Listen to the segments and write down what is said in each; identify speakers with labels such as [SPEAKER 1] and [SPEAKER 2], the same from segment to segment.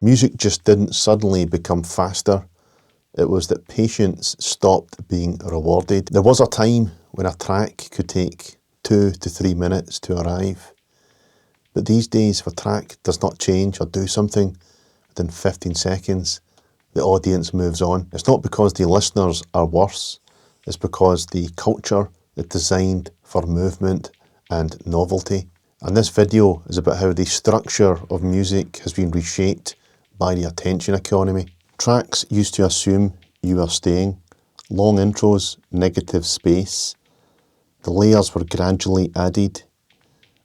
[SPEAKER 1] Music just didn't suddenly become faster. It was that patience stopped being rewarded. There was a time when a track could take 2 to 3 minutes to arrive. But these days, if a track does not change or do something within 15 seconds, the audience moves on. It's not because the listeners are worse. It's because the culture is designed for movement and novelty. And this video is about how the structure of music has been reshaped by the attention economy. Tracks used to assume you were staying. Long intros, negative space. The layers were gradually added.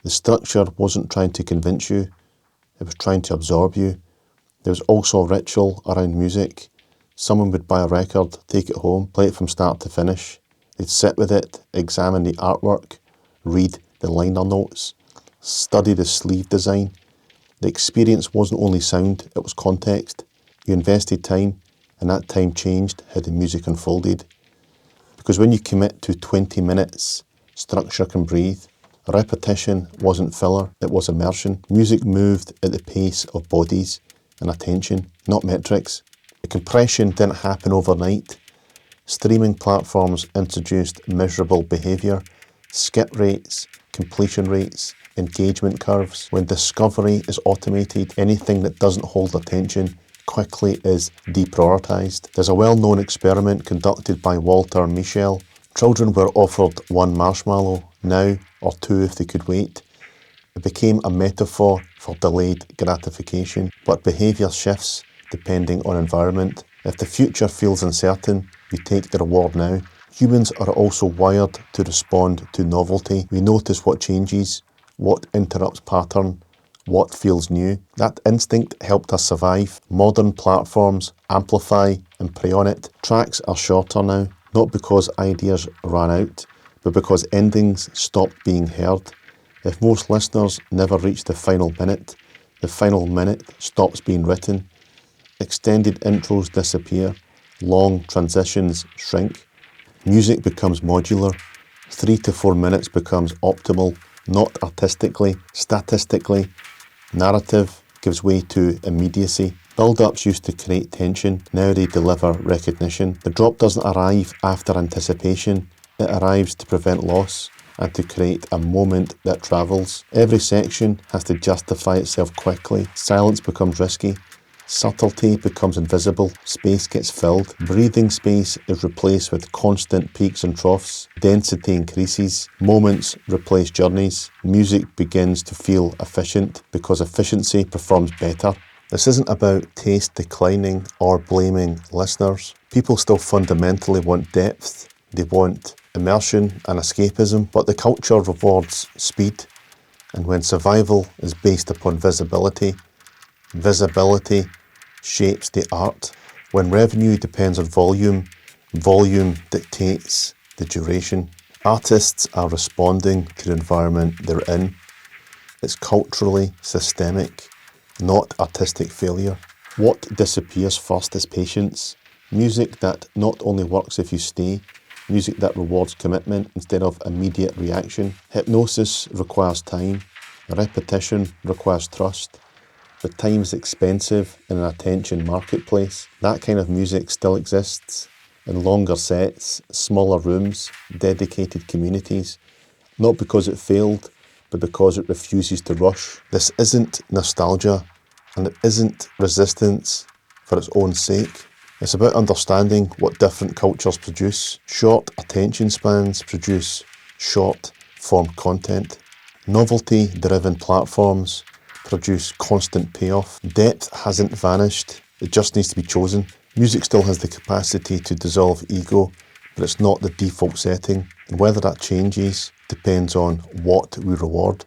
[SPEAKER 1] The structure wasn't trying to convince you, it was trying to absorb you. There was also a ritual around music. Someone would buy a record, take it home, play it from start to finish. They'd sit with it, examine the artwork, read the liner notes, study the sleeve design. The experience wasn't only sound, it was context. You invested time, and that time changed how the music unfolded. Because when you commit to 20 minutes, structure can breathe. Repetition wasn't filler, it was immersion. Music moved at the pace of bodies and attention, not metrics. The compression didn't happen overnight. Streaming platforms introduced measurable behaviour, skip rates, completion rates, engagement curves. When discovery is automated, anything that doesn't hold attention quickly is deprioritised. There's a well-known experiment conducted by Walter Mischel. Children were offered 1 marshmallow, now, or 2 if they could wait. It became a metaphor for delayed gratification, but behaviour shifts depending on environment. If the future feels uncertain, you take the reward now. Humans are also wired to respond to novelty. We notice what changes, what interrupts pattern, what feels new. That instinct helped us survive. Modern platforms amplify and prey on it. Tracks are shorter now, not because ideas ran out, but because endings stopped being heard. If most listeners never reach the final minute stops being written. Extended intros disappear, long transitions shrink. Music becomes modular. 3 to 4 minutes becomes optimal, not artistically, statistically. Narrative gives way to immediacy. Build-ups used to create tension, now they deliver recognition. The drop doesn't arrive after anticipation, it arrives to prevent loss and to create a moment that travels. Every section has to justify itself quickly. Silence becomes risky. Subtlety becomes invisible. Space gets filled. Breathing space is replaced with constant peaks and troughs. Density increases. Moments replace journeys. Music begins to feel efficient because efficiency performs better. This isn't about taste declining or blaming listeners. People still fundamentally want depth. They want immersion and escapism, but the culture rewards speed. And when survival is based upon visibility, visibility shapes the art. When revenue depends on volume, volume dictates the duration. Artists are responding to the environment they're in. It's culturally systemic, not artistic failure. What disappears first is patience. Music that not only works if you stay, music that rewards commitment instead of immediate reaction. Hypnosis requires time. Repetition requires trust. But time is expensive in an attention marketplace. That kind of music still exists in longer sets, smaller rooms, dedicated communities. Not because it failed, but because it refuses to rush. This isn't nostalgia, and it isn't resistance for its own sake. It's about understanding what different cultures produce. Short attention spans produce short-form content. Novelty-driven platforms produce constant payoff. Depth hasn't vanished, it just needs to be chosen. Music still has the capacity to dissolve ego, but it's not the default setting. And whether that changes depends on what we reward.